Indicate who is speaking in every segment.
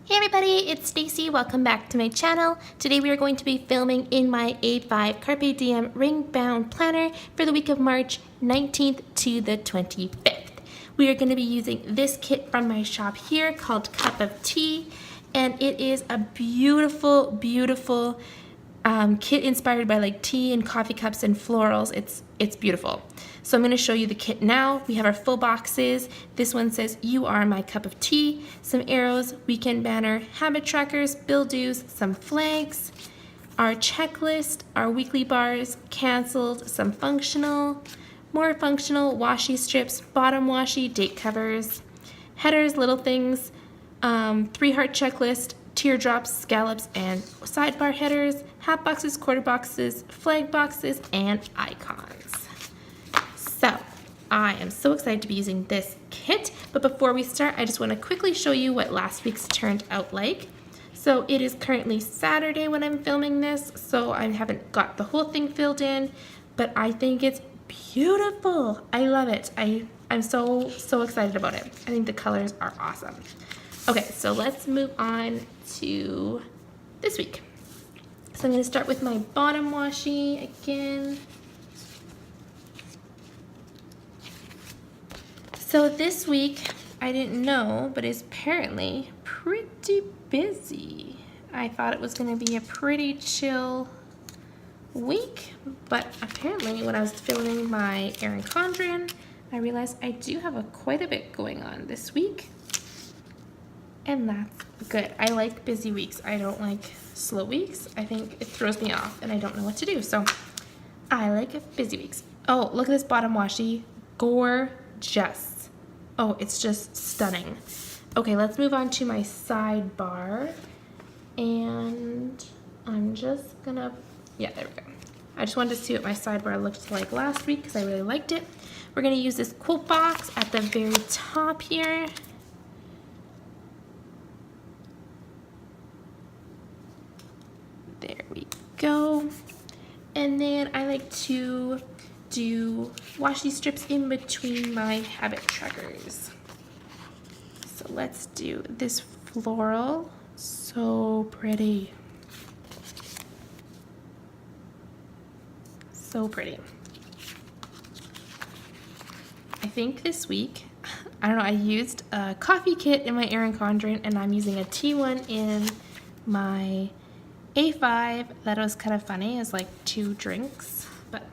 Speaker 1: Hey everybody, it's Stacy. Welcome back to my channel. Today we are going to be filming in my A5 Carpe Diem ring bound planner for the week of March 19th to the 25th. We are going to be using this kit from my shop here called Cup of Tea, and it is a beautiful, beautiful kit inspired by like tea and coffee cups and florals. It's beautiful. So I'm going to show you the kit now. We have our full boxes. This one says, "You are my cup of tea," some arrows, weekend banner, habit trackers, bill dues, some flags, our checklist, our weekly bars, canceled, some functional, more functional, washi strips, bottom washi, date covers, headers, little things, 3-heart checklist, teardrops, scallops, and sidebar headers, hat boxes, quarter boxes, flag boxes, and icons. So I am so excited to be using this kit, but before we start, I just want to quickly show you what last week's turned out like. So it is currently Saturday when I'm filming this, so I haven't got the whole thing filled in, but I think it's beautiful. I love it. I'm so excited about it. I think the colors are awesome. Okay, so let's move on to this week. So I'm going to start with my bottom washi again. So this week, I didn't know, but it's apparently pretty busy. I thought it was going to be a pretty chill week, but apparently when I was filming my Erin Condren, I realized I do have quite a bit going on this week, and that's good. I like busy weeks. I don't like slow weeks. I think it throws me off and I don't know what to do, so I like busy weeks. Oh, look at this bottom washi. Gorgeous. Oh, it's just stunning. Okay, let's move on to my sidebar. And I'm just gonna, yeah, there we go. I just wanted to see what my sidebar looked like last week because I really liked it. We're gonna use this quote box at the very top here. There we go. And then I like to do washi strips in between my habit trackers. So let's do this floral. So pretty. So pretty. I think this week, I don't know, I used a coffee kit in my Erin Condren, and I'm using a tea one in my A5. That was kind of funny. It's like 2 drinks, but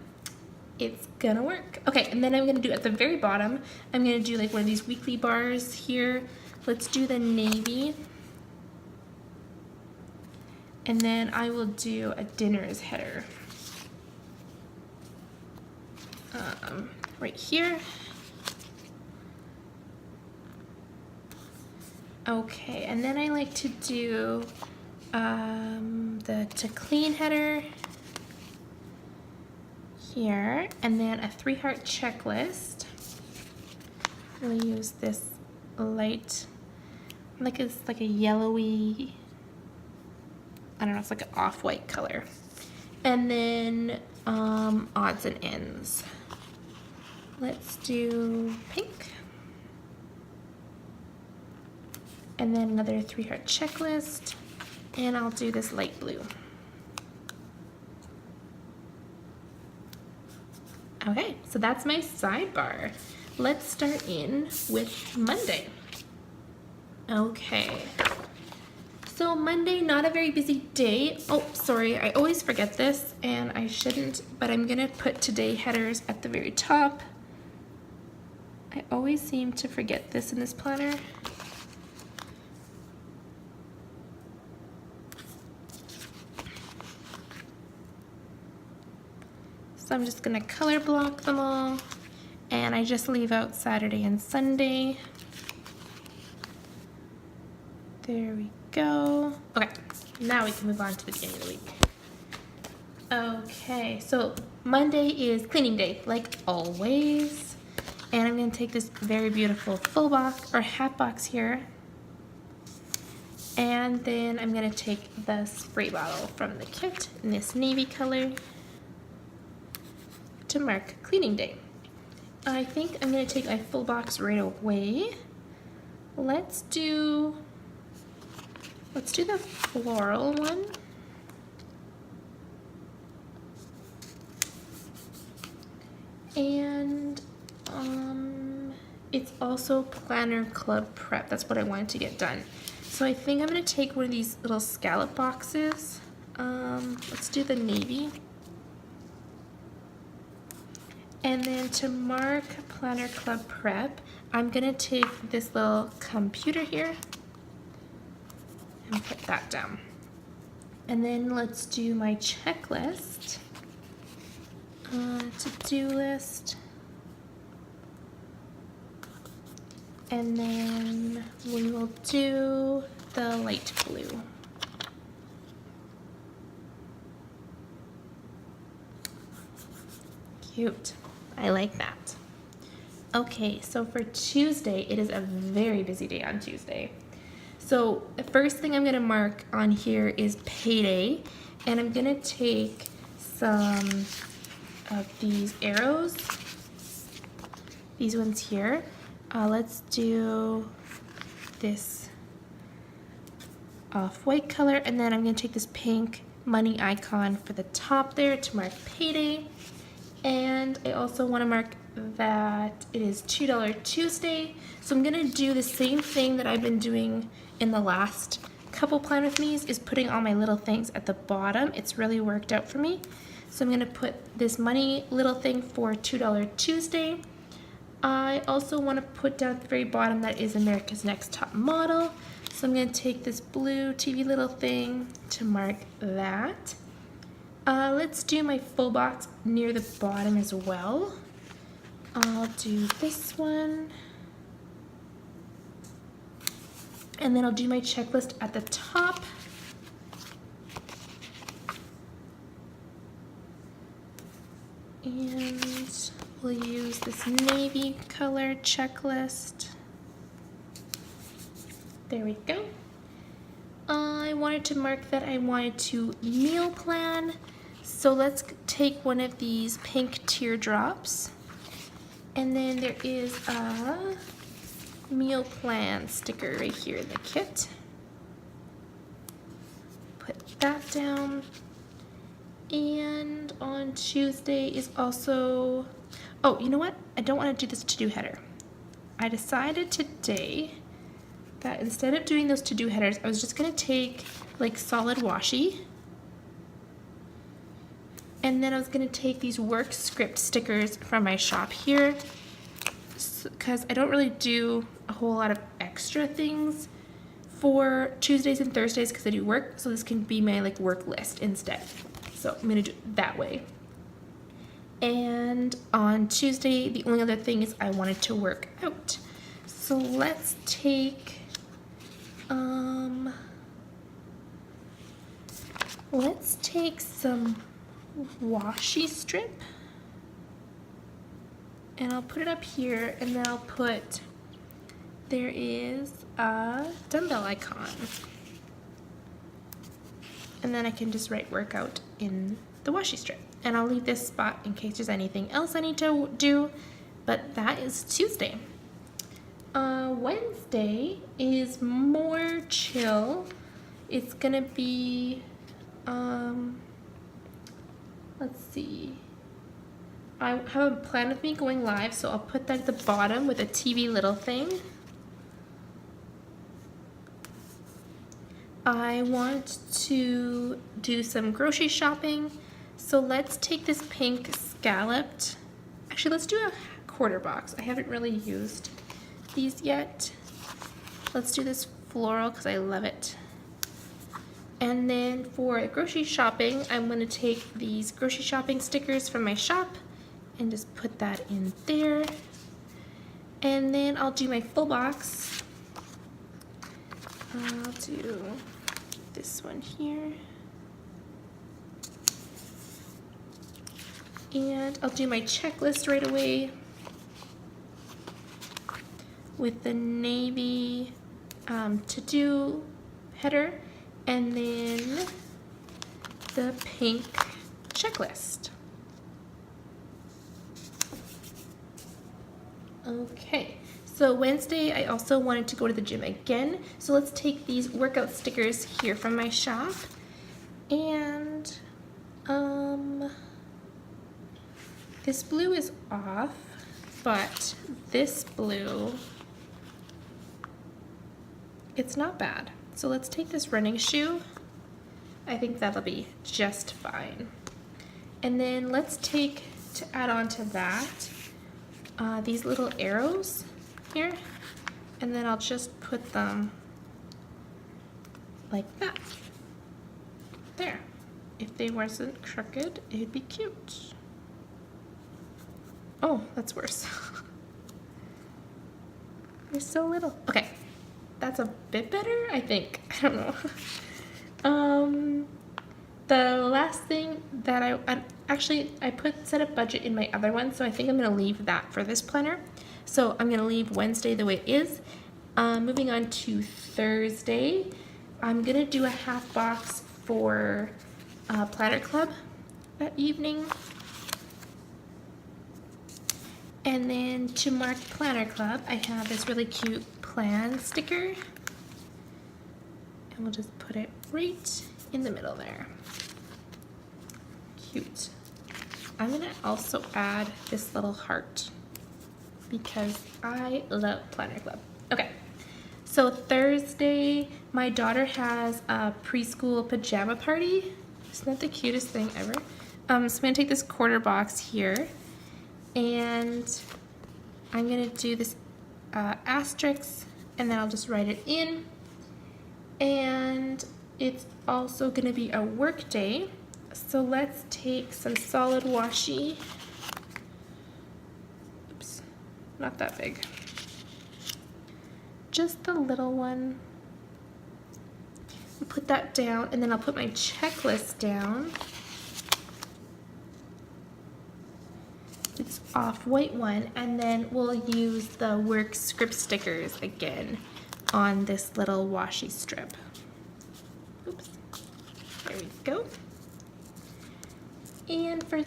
Speaker 1: it's gonna work. Okay, and then I'm gonna do at the very bottom, I'm gonna do like one of these weekly bars here. Let's do the navy. And then I will do a dinner's header. Right here. Okay, and then I like to do the to clean header here, and then a 3-heart checklist. I'm gonna use this light, like it's like a yellowy, I don't know, it's like an off-white color. And then odds and ends. Let's do pink. And then another 3-heart checklist, and I'll do this light blue. Okay, so that's my sidebar. Let's start in with Monday. Okay, so Monday, not a very busy day. Oh, sorry, I always forget this, and I shouldn't, but I'm gonna put today headers at the very top. I always seem to forget this in this planner. So I'm just gonna color block them all, and I just leave out Saturday and Sunday. There we go. Okay, now we can move on to the beginning of the week. Okay, so Monday is cleaning day, like always. And I'm gonna take this very beautiful full box or half box here. And then I'm gonna take the spray bottle from the kit in this navy color to mark cleaning day. I think I'm gonna take my full box right away. Let's do let's do the floral one. And it's also Planner Club Prep. That's what I wanted to get done. So I think I'm gonna take one of these little scallop boxes. Let's do the navy. And then to mark Planner Club Prep, I'm gonna take this little computer here and put that down. And then let's do my checklist. To-do list. And then we will do the light blue. Cute. I like that. Okay, so for Tuesday, it is a very busy day on Tuesday. So the first thing I'm gonna mark on here is payday, and I'm gonna take some of these arrows, these ones here. Let's do this off-white color, and then I'm gonna take this pink money icon for the top there to mark payday. And I also wanna mark that it is $2 Tuesday. So I'm gonna do the same thing that I've been doing in the last couple Plan With Me's, is putting all my little things at the bottom. It's really worked out for me. So I'm gonna put this money little thing for $2 Tuesday. I also wanna put down at the very bottom that is America's Next Top Model. So I'm gonna take this blue TV little thing to mark that. Let's do my full box near the bottom as well. I'll do this one. And then I'll do my checklist at the top. And we'll use this navy color checklist. There we go. I wanted to mark that I wanted to meal plan. So let's take one of these pink teardrops. And then there is a meal plan sticker right here in the kit. Put that down. And on Tuesday is also, oh, you know what? I don't want to do this to-do header. I decided today that instead of doing those to-do headers, I was just gonna take like solid washi, and then I was gonna take these work script stickers from my shop here, because I don't really do a whole lot of extra things for Tuesdays and Thursdays because I do work, so this can be my like work list instead. So I'm gonna do it that way. And on Tuesday, the only other thing is I wanted to work out. So let's take some washi strip, and I'll put it up here, and then I'll put, there is a dumbbell icon, and then I can just write workout in the washi strip, and I'll leave this spot in case there's anything else I need to do. But that is Tuesday. Wednesday is more chill. It's gonna be, let's see. I have a Plan With Me going live, so I'll put that at the bottom with a TV little thing. I want to do some grocery shopping, so let's take this pink scalloped. Actually, let's do a quarter box. I haven't really used these yet. Let's do this floral because I love it. And then for grocery shopping, I'm going to take these grocery shopping stickers from my shop and just put that in there. And then I'll do my full box. I'll do this one here. And I'll do my checklist right away with the navy to-do header, and then the pink checklist. Okay, So Wednesday, I also wanted to go to the gym again. So let's take these workout stickers here from my shop. And this blue is off, but this blue, it's not bad. So let's take this running shoe. I think that'll be just fine. And then let's take, to add on to that, these little arrows here, and then I'll just put them like that. There. If they wasn't crooked, it'd be cute. Oh, that's worse. They're so little. Okay, that's a bit better, I think. I don't know. The last thing that I set a budget in my other one, so I think I'm gonna leave that for this planner. So I'm gonna leave Wednesday the way it is. Moving on to Thursday, I'm gonna do a half box for Planner Club that evening. And then to mark Planner Club, I have this really cute plan sticker. And we'll just put it right in the middle there. Cute. I'm gonna also add this little heart because I love Planner Club. Okay, so Thursday, my daughter has a preschool pajama party. Isn't that the cutest thing ever? So I'm gonna take this quarter box here and I'm gonna do this asterisk and then I'll just write it in. And it's also gonna be a work day. So let's take some solid washi. Oops, not that big. Just the little one. I'll put that down and then I'll put my checklist down. It's off-white one, and then we'll use the work script stickers again on this little washi strip. Oops, there we go. And for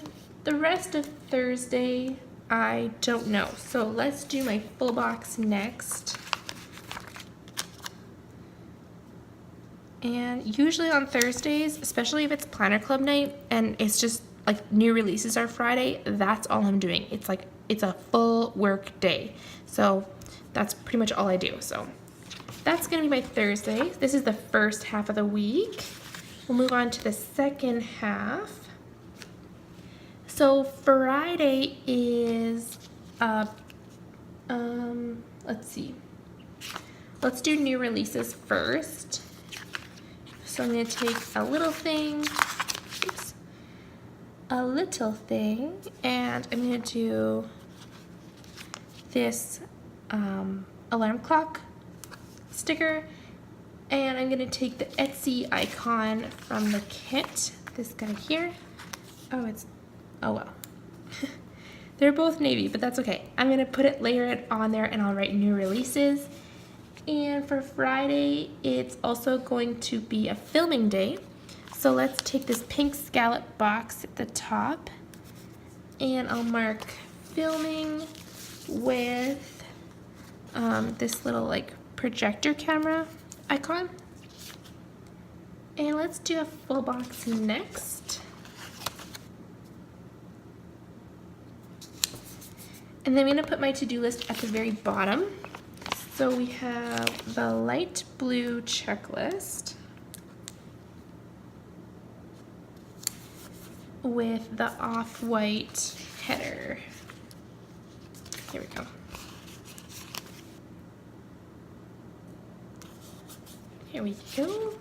Speaker 1: the rest of Thursday, I don't know. So let's do my full box next. And usually on Thursdays, especially if it's Planner Club night and it's just like new releases are Friday, that's all I'm doing. It's a full work day. So that's pretty much all I do. So that's gonna be my Thursday. This is the first half of the week. We'll move on to the second half. So Friday is, let's see. Let's do new releases first. So I'm gonna take a little thing, oops, a little thing, and I'm gonna do this alarm clock sticker, and I'm gonna take the Etsy icon from the kit, this guy here. Oh well. They're both navy, but that's okay. I'm gonna layer it on there and I'll write new releases. And for Friday, it's also going to be a filming day. So let's take this pink scallop box at the top and I'll mark filming with this little like projector camera icon. And let's do a full box next. And then I'm gonna put my to-do list at the very bottom. So we have the light blue checklist with the off-white header. Here we go. Here we go.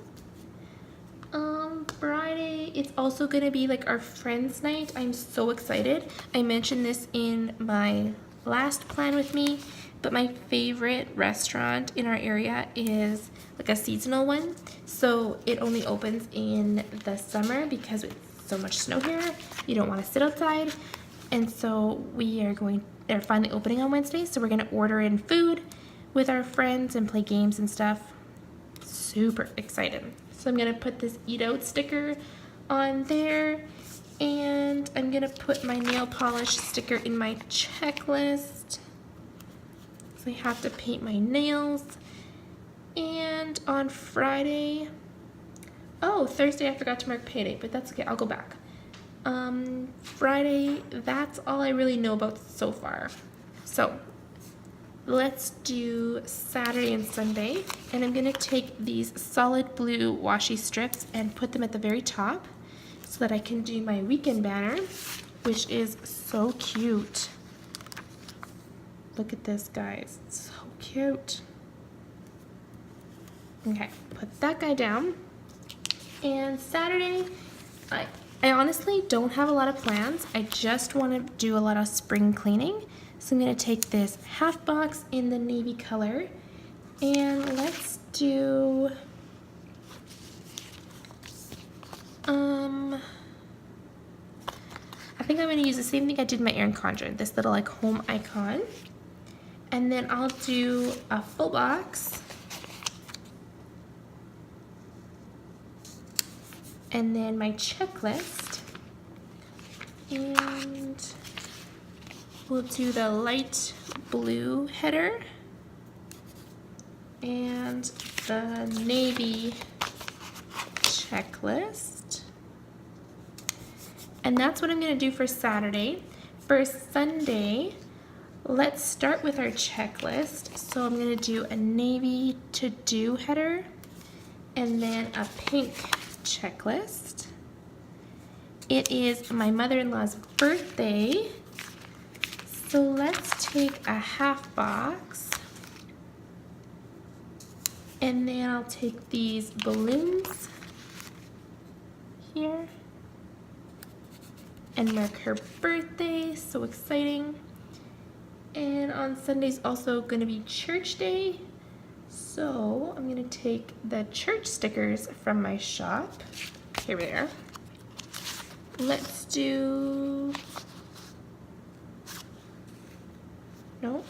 Speaker 1: Friday, it's also gonna be like our friends night. I'm so excited. I mentioned this in my last plan with me, but my favorite restaurant in our area is like a seasonal one. So it only opens in the summer because it's so much snow here. You don't want to sit outside. And so they're finally opening on Wednesday. So we're gonna order in food with our friends and play games and stuff. Super excited. So I'm gonna put this eat out sticker on there, and I'm gonna put my nail polish sticker in my checklist. So I have to paint my nails. And on Friday, oh, Thursday I forgot to mark payday, but that's okay, I'll go back. Friday, that's all I really know about so far. So let's do Saturday and Sunday, and I'm gonna take these solid blue washi strips and put them at the very top so that I can do my weekend banner, which is so cute. Look at this, guys, it's so cute. Okay, put that guy down. And Saturday, I honestly don't have a lot of plans. I just want to do a lot of spring cleaning. So I'm going to take this half box in the navy color, and let's do I think I'm going to use the same thing I did in my Erin Condren, this little like home icon. And then I'll do a full box. And then my checklist, and we'll do the light blue header and the navy checklist. And that's what I'm going to do for Saturday. For Sunday, let's start with our checklist. So I'm going to do a navy to-do header and then a pink checklist. It is my mother-in-law's birthday, so let's take a half box, and then I'll take these balloons here and mark her birthday. So exciting. And on Sunday's also going to be church day. So I'm going to take the church stickers from my shop. Here they are. Let's do, no,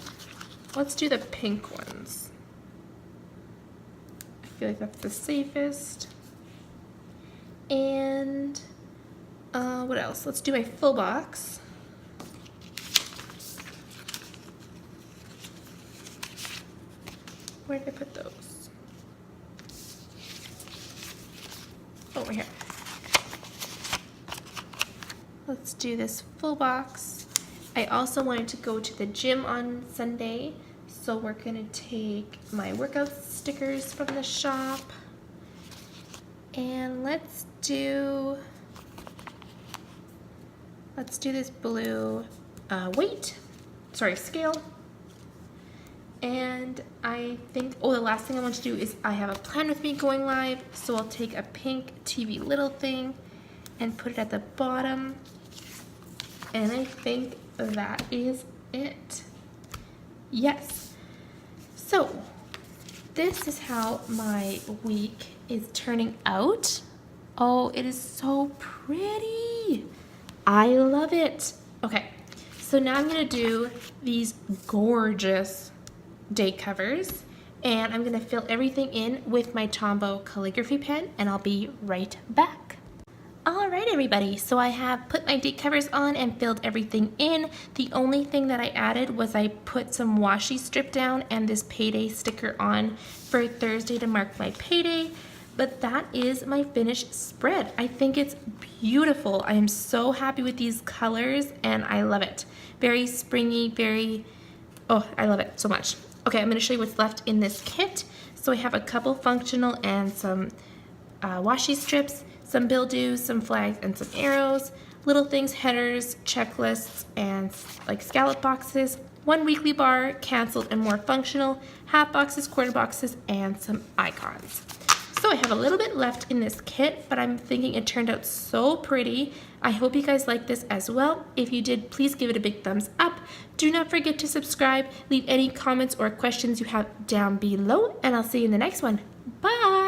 Speaker 1: let's do the pink ones. I feel like that's the safest. And what else? Let's do my full box. Where did I put those? Over here. Let's do this full box. I also wanted to go to the gym on Sunday, so we're gonna take my workout stickers from the shop. And let's do this blue scale. And I think, oh, the last thing I want to do is I have a plan with me going live, so I'll take a pink TV little thing and put it at the bottom. And I think that is it. Yes. So this is how my week is turning out. Oh, it is so pretty. I love it. Okay, so now I'm gonna do these gorgeous day covers, and I'm gonna fill everything in with my Tombow calligraphy pen, and I'll be right back. All right, everybody, so I have put my date covers on and filled everything in. The only thing that I added was I put some washi strip down and this payday sticker on for Thursday to mark my payday, but that is my finished spread. I think it's beautiful. I am so happy with these colors, and I love it. Very springy, I love it so much. Okay, I'm gonna show you what's left in this kit. So I have a couple functional and some washi strips, some bill-doos, some flags, and some arrows, little things, headers, checklists, and like scallop boxes, one weekly bar, canceled and more functional, half boxes, quarter boxes, and some icons. So I have a little bit left in this kit, but I'm thinking it turned out so pretty. I hope you guys like this as well. If you did, please give it a big thumbs up. Do not forget to subscribe. Leave any comments or questions you have down below, and I'll see you in the next one. Bye!